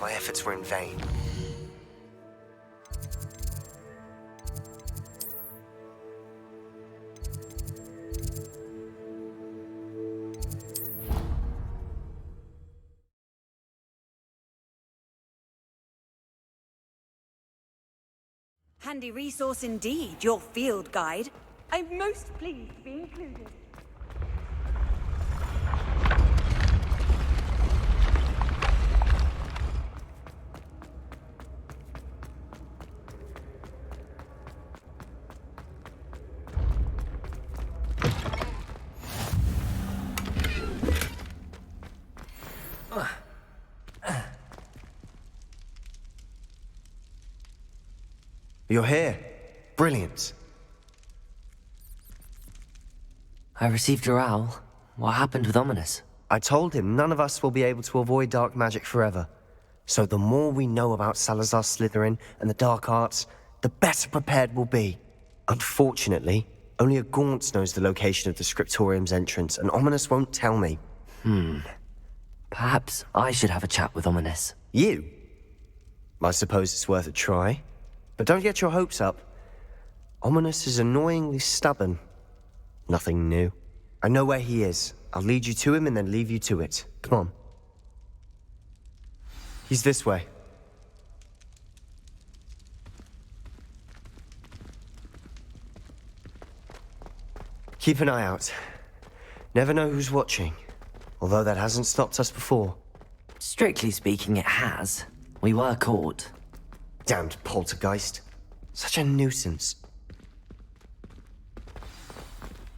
my efforts were in vain. Handy resource indeed, your field guide. I'm most pleased to be included. You're here. Brilliant. I received your owl. What happened with Ominous? I told him none of us will be able to avoid dark magic forever. So the more we know about Salazar Slytherin and the dark arts, the better prepared we'll be. Unfortunately, only a Gaunt knows the location of the Scriptorium's entrance, and Ominous won't tell me. Perhaps I should have a chat with Ominous. You? I suppose it's worth a try. But don't get your hopes up. Ominous is annoyingly stubborn. Nothing new. I know where he is. I'll lead you to him and then leave you to it. Come on. He's this way. Keep an eye out. Never know who's watching. Although that hasn't stopped us before. Strictly speaking, it has. We were caught. Damned poltergeist. Such a nuisance.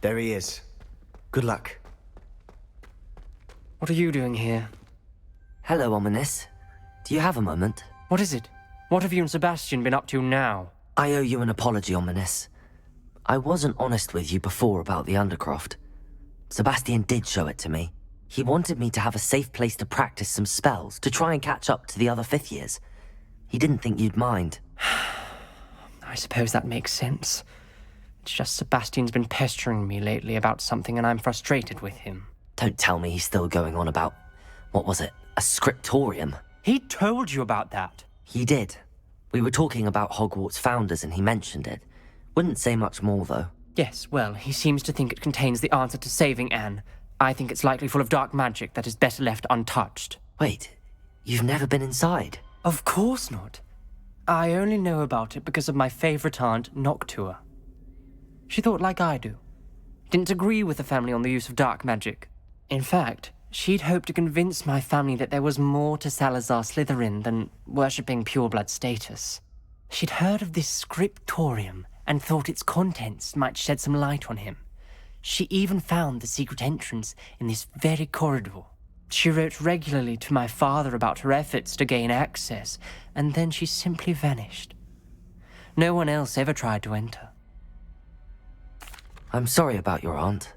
There he is. Good luck. What are you doing here? Hello, Ominous. Do you have a moment? What is it? What have you and Sebastian been up to now? I owe you an apology, Ominous. I wasn't honest with you before about the Undercroft. Sebastian did show it to me. He wanted me to have a safe place to practice some spells, to try and catch up to the other fifth years. He didn't think you'd mind. I suppose that makes sense. It's just Sebastian's been pestering me lately about something and I'm frustrated with him. Don't tell me he's still going on about, what was it, a scriptorium? He told you about that. He did. We were talking about Hogwarts founders and he mentioned it. Wouldn't say much more, though. Yes, well, he seems to think it contains the answer to saving Anne. I think it's likely full of dark magic that is better left untouched. Wait, you've never been inside? Of course not. I only know about it because of my favorite aunt, Noctua. She thought like I do. Didn't agree with the family on the use of dark magic. In fact, she'd hoped to convince my family that there was more to Salazar Slytherin than worshipping pureblood status. She'd heard of this scriptorium and thought its contents might shed some light on him. She even found the secret entrance in this very corridor. She wrote regularly to my father about her efforts to gain access, and then she simply vanished. No one else ever tried to enter. I'm sorry about your aunt.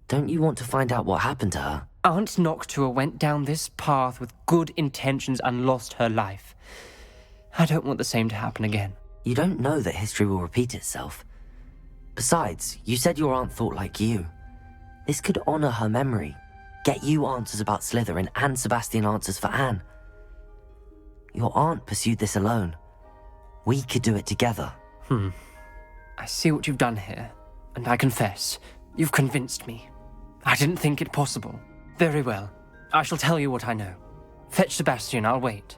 Don't you want to find out what happened to her? Aunt Noctua went down this path with good intentions and lost her life. I don't want the same to happen again. You don't know that history will repeat itself. Besides, you said your aunt thought like you. This could honor her memory. Get you answers about Slytherin and Sebastian answers for Anne. Your aunt pursued this alone. We could do it together. I see what you've done here, and I confess, you've convinced me. I didn't think it possible. Very well. I shall tell you what I know. Fetch Sebastian, I'll wait.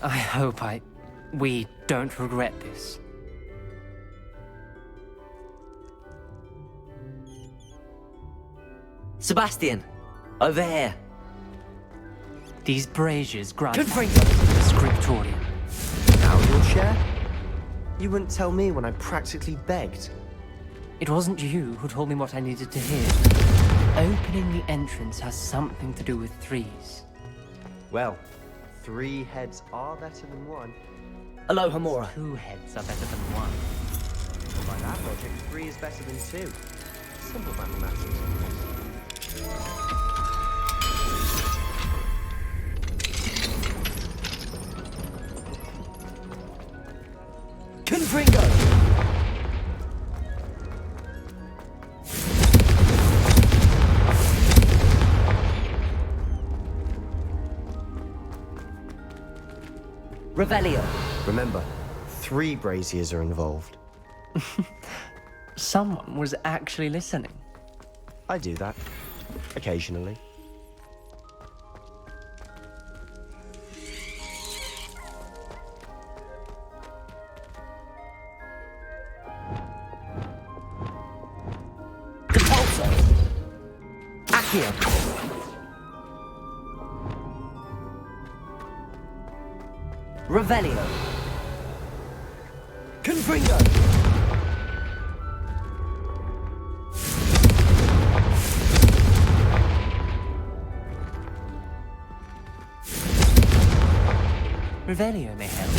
I hope we don't regret this. Sebastian! Over here! These braziers grant the scriptorium. Now your share? You wouldn't tell me when I practically begged. It wasn't you who told me what I needed to hear. Opening the entrance has something to do with threes. Well, 3 heads are better than 1. Hello, Hamora. 2 heads are better than 1. Well, by that logic, 3 is better than 2. Simple mathematics. Confringo! Revelio. Remember, 3 braziers are involved. Someone was actually listening. I do that. Occasionally. Compulso. Accio. Revelio. Confringo. Revelio may help.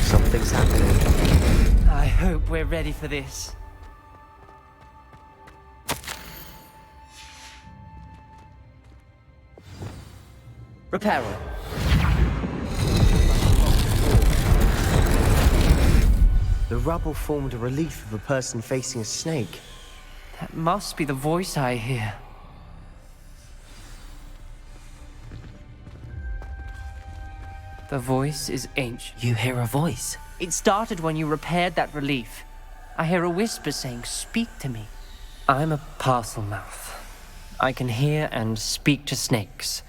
Something's happening. I hope we're ready for this. Reparo. The rubble formed a relief of a person facing a snake. That must be the voice I hear. The voice is ancient. You hear a voice. It started when you repaired that relief. I hear a whisper saying, "Speak to me." I'm a parcel mouth. I can hear and speak to snakes.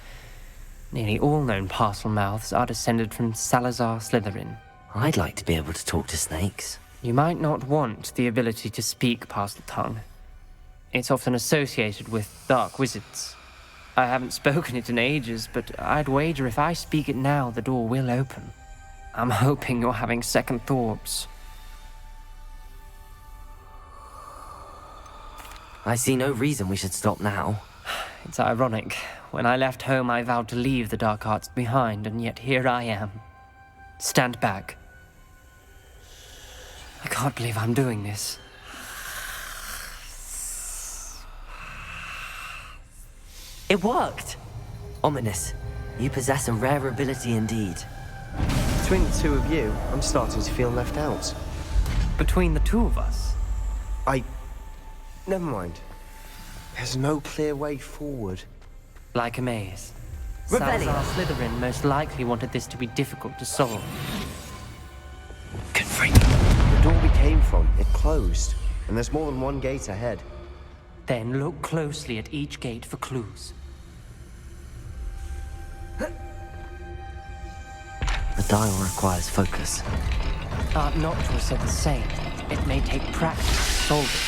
Nearly all known parcel mouths are descended from Salazar Slytherin. I'd like to be able to talk to snakes. You might not want the ability to speak parcel tongue. It's often associated with dark wizards. I haven't spoken it in ages, but I'd wager if I speak it now, the door will open. I'm hoping you're having second thoughts. I see no reason we should stop now. It's ironic. When I left home, I vowed to leave the dark arts behind, and yet here I am. Stand back. I can't believe I'm doing this. It worked! Ominous. You possess a rare ability indeed. Between the 2 of you, I'm starting to feel left out. Between the 2 of us, Never mind. There's no clear way forward. like a maze. Revelio. Salazar Slytherin most likely wanted this to be difficult to solve. The door we came from, it closed. And there's more than one gate ahead. Then look closely at each gate for clues. The dial requires focus. Art Noctua said the same. It may take practice to solve it.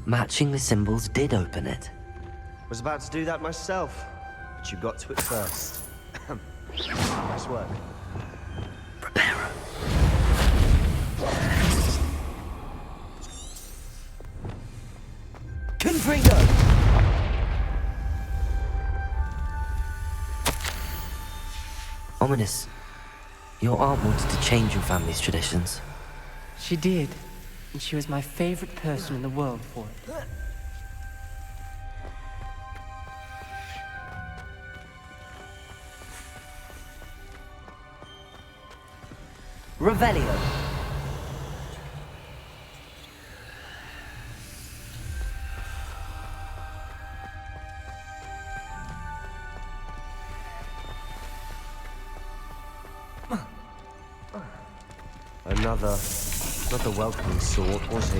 Matching the symbols did open it. Was about to do that myself, but you got to it first. Nice work. Reparo. Confringo! Ominous. Your aunt wanted to change your family's traditions. She did, and she was my favorite person in the world for it. Revelio. Another welcoming sort, was he?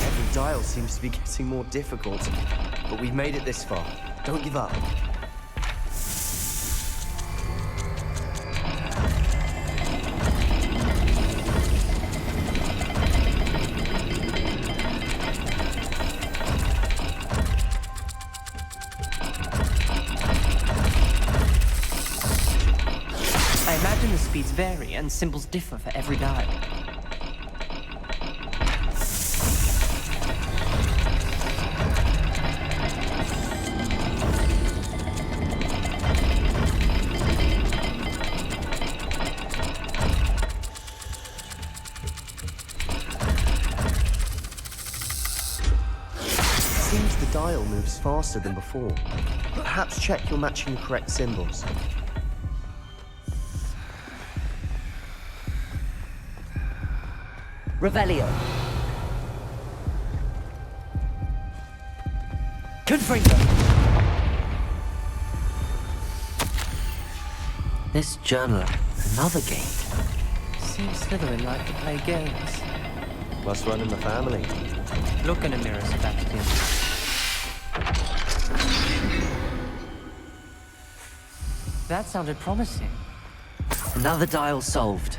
Every dial seems to be getting more difficult, but we've made it this far. Don't give up. I imagine the speeds vary and symbols differ for every dial. dial moves faster than before. Perhaps check you're matching the correct symbols. Revelio. Confringo. This journal, another gate. Seems Slytherin like to play games. Must run in the family. Look in a mirror, Sebastian. That sounded promising. Another dial solved.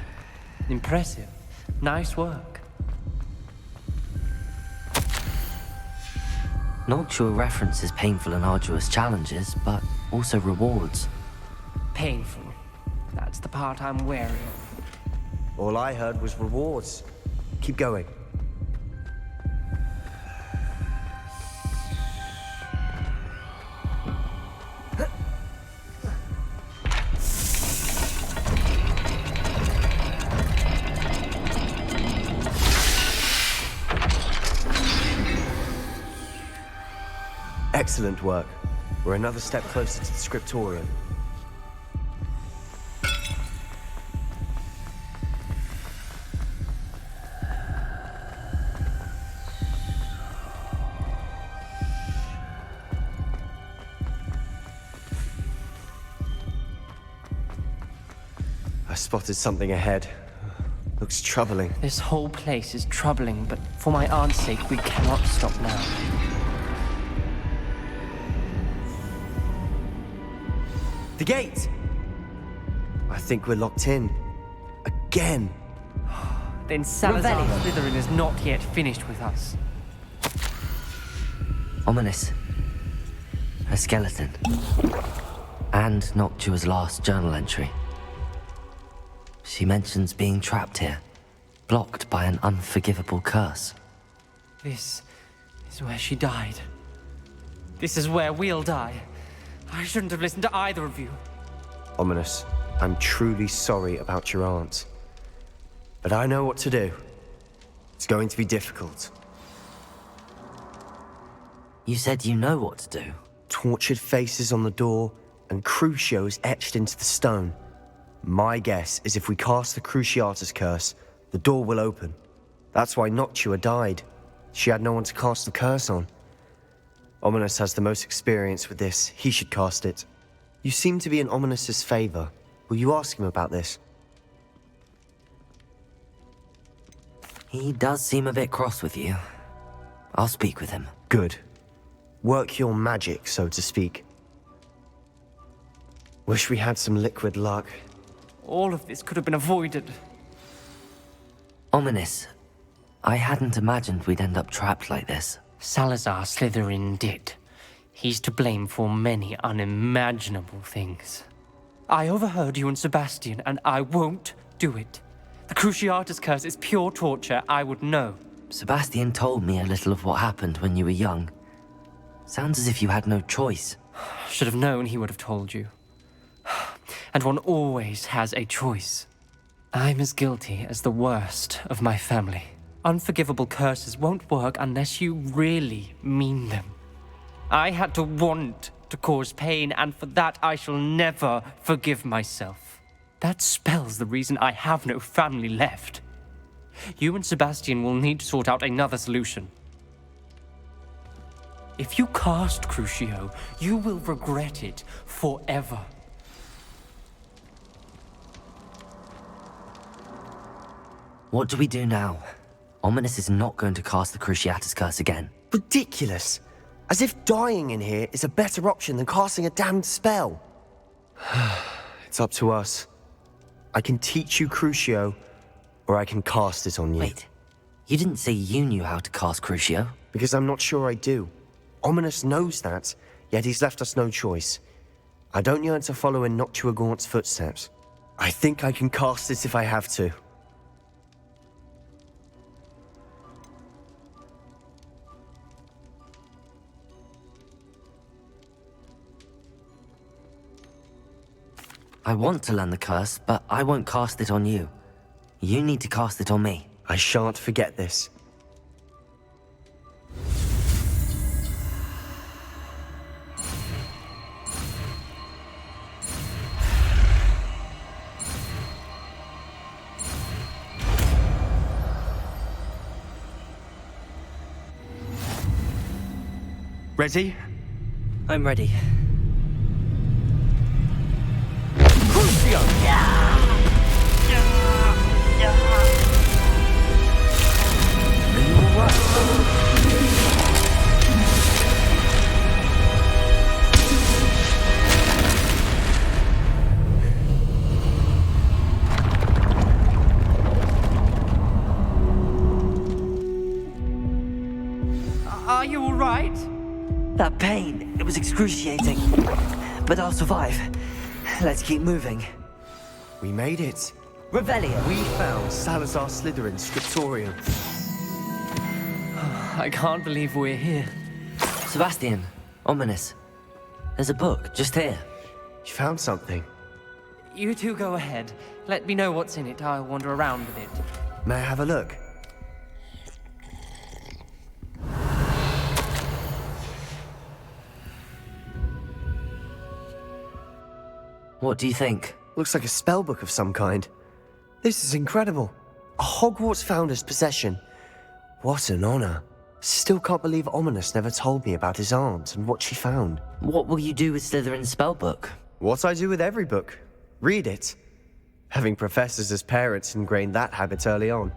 Impressive. Nice work. Noctua references painful and arduous challenges, but also rewards. Painful. That's the part I'm wary of. All I heard was rewards. Keep going. Excellent work. We're another step closer to the scriptorium. I spotted something ahead. Looks troubling. This whole place is troubling, but for my aunt's sake, we cannot stop now. The gate! I think we're locked in. Again. Then Salazar Revelio. Slytherin is not yet finished with us. Ominous. A skeleton. And Noctua's last journal entry. She mentions being trapped here, blocked by an unforgivable curse. This is where she died. This is where we'll die. I shouldn't have listened to either of you. Ominous, I'm truly sorry about your aunt. But I know what to do. It's going to be difficult. You said you know what to do. Tortured faces on the door and Crucios etched into the stone. My guess is if we cast the Cruciatus curse, the door will open. That's why Noctua died. She had no one to cast the curse on. Ominous has the most experience with this. He should cast it. You seem to be in Ominous's favor. Will you ask him about this? He does seem a bit cross with you. I'll speak with him. Good. Work your magic, so to speak. Wish we had some liquid luck. All of this could have been avoided. Ominous. I hadn't imagined we'd end up trapped like this. Salazar Slytherin did. He's to blame for many unimaginable things. I overheard you and Sebastian, and I won't do it. The Cruciatus curse is pure torture, I would know. Sebastian told me a little of what happened when you were young. Sounds as if you had no choice. Should have known he would have told you. And one always has a choice. I'm as guilty as the worst of my family. Unforgivable curses won't work unless you really mean them. I had to want to cause pain, and for that I shall never forgive myself. That spells the reason I have no family left. You and Sebastian will need to sort out another solution. If you cast Crucio, you will regret it forever. What do we do now? Ominous is not going to cast the Cruciatus curse again. Ridiculous. As if dying in here is a better option than casting a damned spell. It's up to us. I can teach you Crucio, or I can cast it on you. Wait, you didn't say you knew how to cast Crucio? Because I'm not sure I do. Ominous knows that, yet he's left us no choice. I don't yearn to follow in Noctua Gaunt's footsteps. I think I can cast it if I have to. I want to learn the curse, but I won't cast it on you. You need to cast it on me. I shan't forget this. Ready? I'm ready. Are you all right? That pain, it was excruciating. But I'll survive. Let's keep moving. We made it. Revelio. We found Salazar Slytherin's scriptorium. I can't believe we're here. Sebastian, ominous. There's a book just here. You found something. You two go ahead. Let me know what's in it. I'll wander around with it. May I have a look? What do you think? Looks like a spell book of some kind. This is incredible. A Hogwarts founder's possession. What an honor. Still can't believe Ominous never told me about his aunt and what she found. What will you do with Slytherin's spellbook? What I do with every book. Read it. Having professors as parents ingrained that habit early on.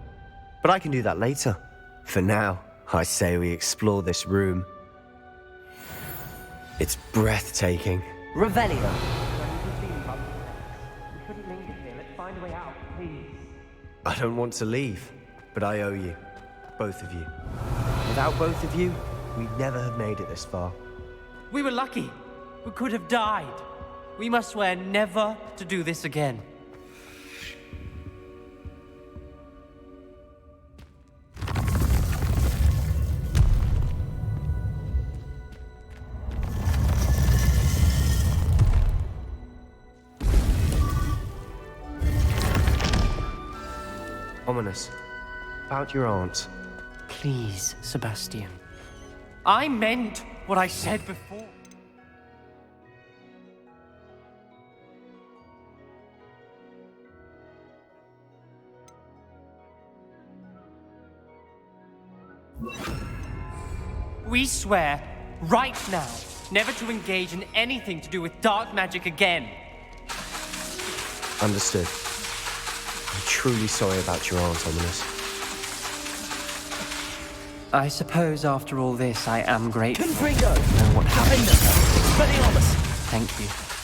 But I can do that later. For now, I say we explore this room. It's breathtaking. Revelio. I don't want to leave, but I owe you. Both of you. Without both of you, we'd never have made it this far. We were lucky. We could have died. We must swear never to do this again. Ominous. About your aunt. Please, Sebastian. I meant what I said before. We swear, right now, never to engage in anything to do with dark magic again. Understood. I'm truly sorry about your aunt, Ominous. I suppose after all this, I am grateful. Confringo! Know what happened. Expelliarmus! Thank you.